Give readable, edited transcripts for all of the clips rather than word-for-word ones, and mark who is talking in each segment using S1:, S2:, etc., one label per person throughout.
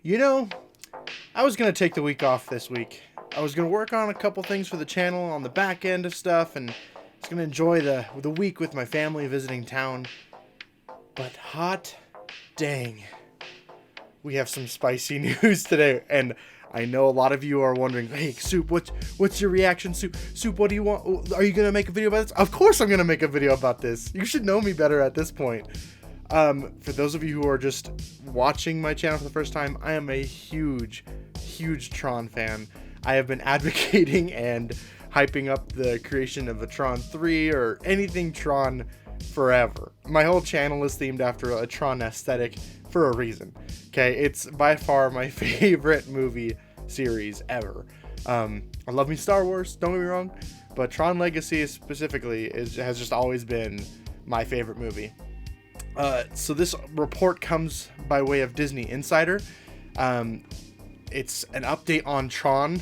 S1: You know, I was going to take the week off this week. I was going to work on a couple things for the channel on the back end of stuff, and I was going to enjoy the week with my family visiting town. But hot dang, we have some spicy news today, and I know a lot of you are wondering, hey, Soup, what's your reaction? Soup, what do you want? Are you going to make a video about this? Of course I'm going to make a video about this. You should know me better at this point. For those of you who are just watching my channel for the first time, I am a huge Tron fan. I have been advocating and hyping up the creation of a Tron 3 or anything Tron forever. My whole channel is themed after a Tron aesthetic for a reason. Okay, it's by far my favorite movie series ever. I love me Star Wars, don't get me wrong, but Tron Legacy specifically has just always been my favorite movie. So this report comes by way of Disney Insider. It's an update on Tron,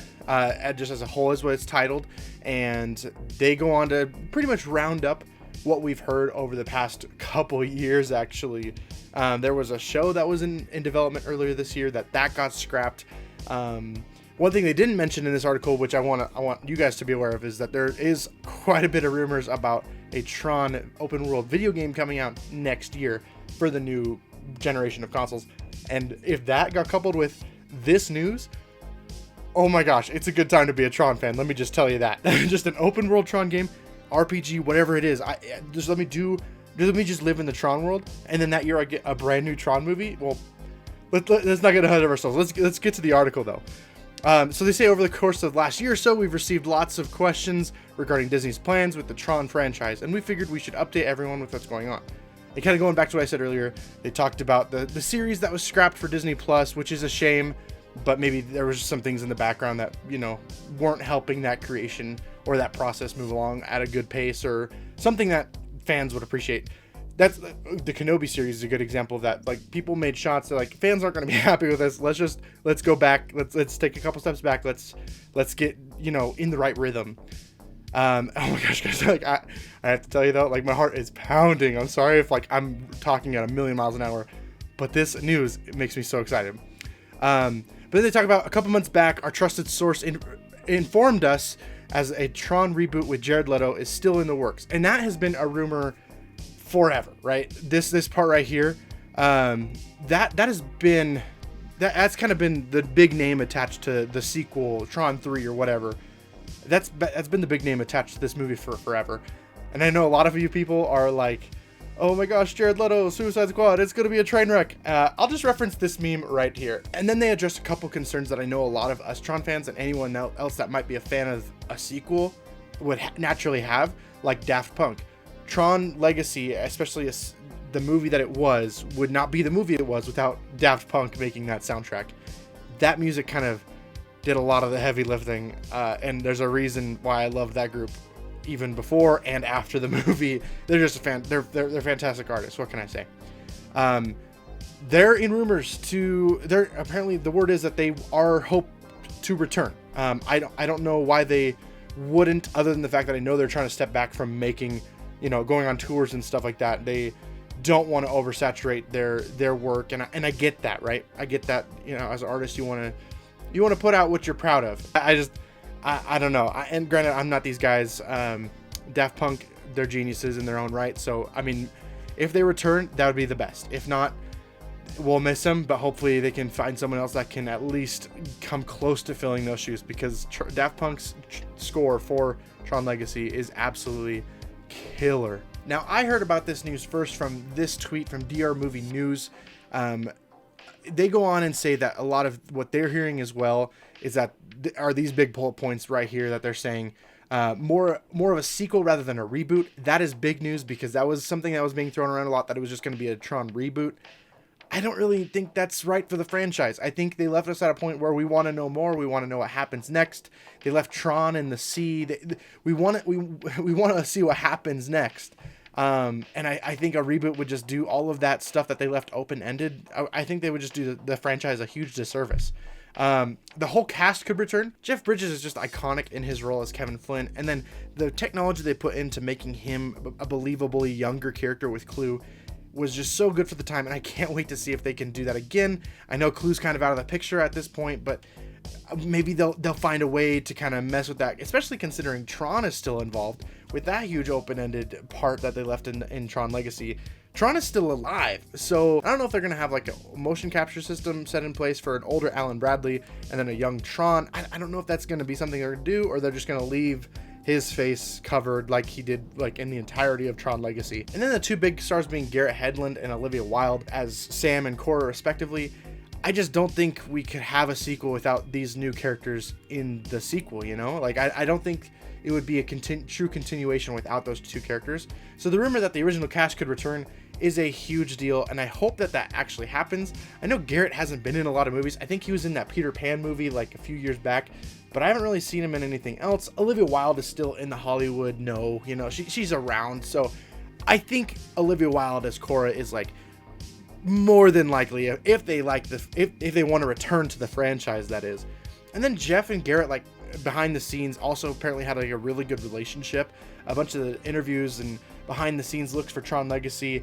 S1: just as a whole is what it's titled, and they go on to pretty much round up what we've heard over the past couple years. Actually, there was a show that was in development earlier this year that got scrapped. One thing they didn't mention in this article, which I want you guys to be aware of, is that there is quite a bit of rumors about a Tron open world video game coming out next year for the new generation of consoles. And if that got coupled with this news, oh my gosh, it's a good time to be a Tron fan. Let me just tell you that. Just an open world Tron game, RPG, whatever it is. Let me just live in the Tron world, and then that year I get a brand new Tron movie. Well, let's not get ahead of ourselves. Let's get to the article though. So they say over the course of last year or so, we've received lots of questions regarding Disney's plans with the Tron franchise, and we figured we should update everyone with what's going on. And kind of going back to what I said earlier, they talked about the series that was scrapped for Disney Plus, which is a shame, but maybe there was some things in the background that, weren't helping that creation or that process move along at a good pace, or something that fans would appreciate. That's the Kenobi series is a good example of that. Like, people made shots that, like, fans aren't going to be happy with this. Let's go back. Let's take a couple steps back. Let's get, in the right rhythm. Oh my gosh, guys, like, I have to tell you though, like, my heart is pounding. I'm sorry if, like, I'm talking at a million miles an hour, but this news, it makes me so excited. But then they talk about a couple months back, our trusted source informed us as a Tron reboot with Jared Leto is still in the works. And that has been a rumor forever, right? This part right here, that's kind of been the big name attached to the sequel, Tron 3 or whatever. That's been the big name attached to this movie for forever. And I know a lot of you people are like, oh my gosh, Jared Leto, Suicide Squad, it's gonna be a train wreck. I'll just reference this meme right here. And then they address a couple concerns that I know a lot of us Tron fans and anyone else that might be a fan of a sequel would naturally have, like Daft Punk. Tron Legacy, especially the movie that it was, would not be the movie it was without Daft Punk making that soundtrack. That music kind of did a lot of the heavy lifting, and there's a reason why I love that group even before and after the movie. They're just they're fantastic artists. What can I say? They're in rumors apparently the word is that they are hoped to return. I don't know why they wouldn't, other than the fact that I know they're trying to step back from making, going on tours and stuff like that. They don't want to oversaturate their work, and I get that, right? I get that, as an artist, you want to put out what you're proud of. I don't know. And granted, I'm not these guys. Daft Punk, they're geniuses in their own right. So, I mean, if they return, that would be the best. If not, we'll miss them, but hopefully they can find someone else that can at least come close to filling those shoes, because Daft Punk's score for Tron Legacy is absolutely killer. Now, I heard about this news first from this tweet from DR Movie News. They go on and say that a lot of what they're hearing as well is that are these big bullet points right here that they're saying more of a sequel rather than a reboot. That is big news, because that was something that was being thrown around a lot, that it was just going to be a Tron reboot. I don't really think that's right for the franchise. I think they left us at a point where we want to know more. We want to know what happens next. They left Tron in the sea. We want to see what happens next. And I think a reboot would just do all of that stuff that they left open-ended. I think they would just do the franchise a huge disservice. The whole cast could return. Jeff Bridges is just iconic in his role as Kevin Flynn. And then the technology they put into making him a believably younger character with Clue was just so good for the time, and I can't wait to see if they can do that again. I know Clue's kind of out of the picture at this point, but maybe they'll find a way to kind of mess with that, especially considering Tron is still involved with that huge open-ended part that they left in Tron Legacy. Tron is still alive, so I don't know if they're gonna have like a motion capture system set in place for an older Alan Bradley and then a young Tron. I don't know if that's gonna be something they're gonna do, or they're just gonna leave his face covered like he did like in the entirety of Tron Legacy. And then the two big stars being Garrett Hedlund and Olivia Wilde as Sam and Cora respectively. I just don't think we could have a sequel without these new characters in the sequel, you know? Like, I don't think it would be a true continuation without those two characters. So the rumor that the original cast could return is a huge deal, and I hope that that actually happens. I know Garrett hasn't been in a lot of movies. I think he was in that Peter Pan movie like a few years back, but I haven't really seen him in anything else. Olivia Wilde is still in the Hollywood, no, you know, she's around. So I think Olivia Wilde as Cora is like more than likely, if they like if they want to return to the franchise, that is. And then Jeff and Garrett, like behind the scenes, also apparently had like a really good relationship. A bunch of the interviews and behind the scenes looks for Tron Legacy,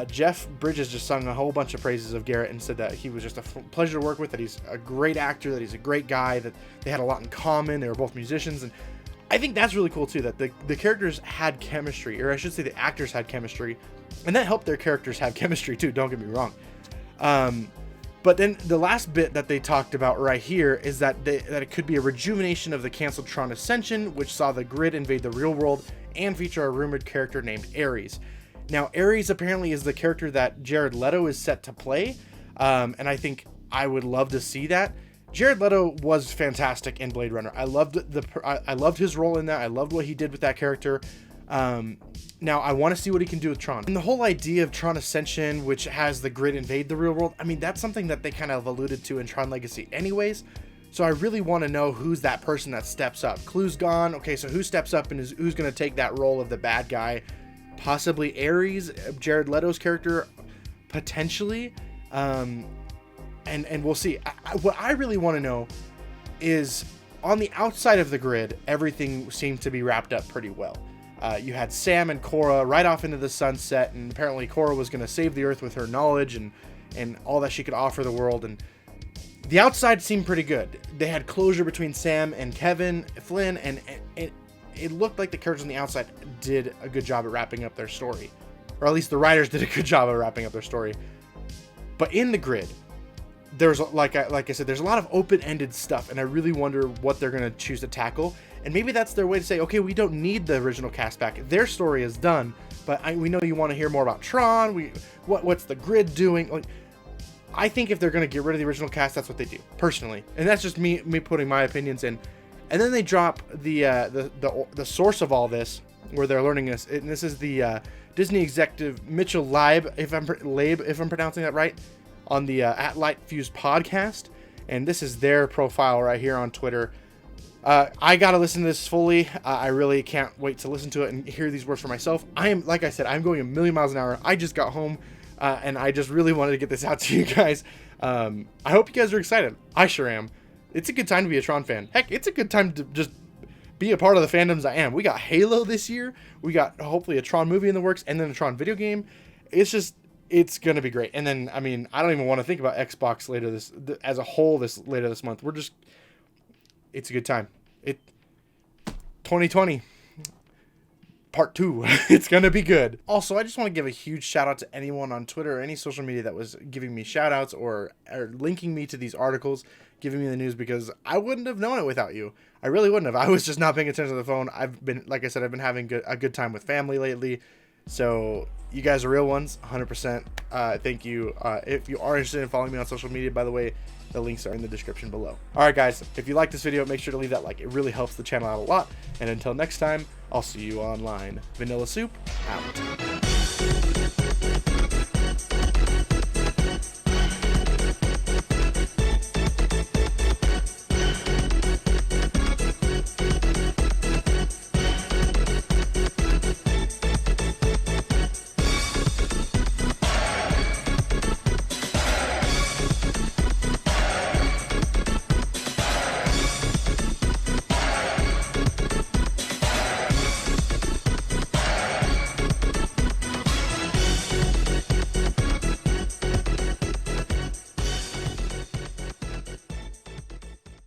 S1: Jeff Bridges just sung a whole bunch of praises of Garrett and said that he was just a pleasure to work with, that he's a great actor, that he's a great guy, that they had a lot in common, they were both musicians. And I think that's really cool too, that the characters had chemistry, or I should say the actors had chemistry, and that helped their characters have chemistry too, don't get me wrong. But then the last bit that they talked about right here is that it could be a rejuvenation of the canceled Tron Ascension, which saw the grid invade the real world and feature a rumored character named Ares. Now, Ares apparently is the character that Jared Leto is set to play, and I think I would love to see that. Jared Leto was fantastic in Blade Runner. I loved his role in that. I loved what he did with that character. Now I want to see what he can do with Tron. And the whole idea of Tron Ascension, which has the grid invade the real world, I mean, that's something that they kind of alluded to in Tron Legacy anyways. So I really want to know who's that person that steps up. Clue's gone. Okay, so who steps up and who's going to take that role of the bad guy? Possibly Ares, Jared Leto's character, potentially. And we'll see. What I really want to know is, on the outside of the grid, everything seemed to be wrapped up pretty well. You had Sam and Cora right off into the sunset, and apparently Cora was going to save the Earth with her knowledge and all that she could offer the world. And the outside seemed pretty good. They had closure between Sam and Kevin Flynn, and it looked like the characters on the outside did a good job at wrapping up their story. Or at least the writers did a good job at wrapping up their story. But in the grid, there's, like I said, there's a lot of open-ended stuff, and I really wonder what they're going to choose to tackle. And maybe that's their way to say, okay, we don't need the original cast back. Their story is done, but we know you want to hear more about Tron. What's the grid doing? Like, I think if they're going to get rid of the original cast, that's what they do, personally. And that's just me putting my opinions in. And then they drop the source of all this, where they're learning this. And this is the Disney executive Mitchell Leib, if I'm pronouncing that right, on the At Light Fuse podcast. And this is their profile right here on Twitter. I gotta listen to this fully. I really can't wait to listen to it and hear these words for myself. Like I said, I'm going a million miles an hour. I just got home, and I just really wanted to get this out to you guys. I hope you guys are excited. I sure am. It's a good time to be a Tron fan. Heck, it's a good time to just be a part of the fandoms I am. We got Halo this year. We got hopefully a Tron movie in the works, and then a Tron video game. It's gonna be great. And then, I mean, I don't even want to think about Xbox later later this month. It's a good time. 2020 part 2. It's gonna be good. Also, I just want to give a huge shout out to anyone on Twitter or any social media that was giving me shout outs or linking me to these articles, giving me the news, because I wouldn't have known it without you. I really wouldn't have. I was just not paying attention to the phone. Like I said, I've been having a good time with family lately. So you guys are real ones, 100%. Thank you. If you are interested in following me on social media, by the way, the links are in the description below. Alright guys, if you like this video, make sure to leave that like. It really helps the channel out a lot. And until next time, I'll see you online. Vanilla Soup, out.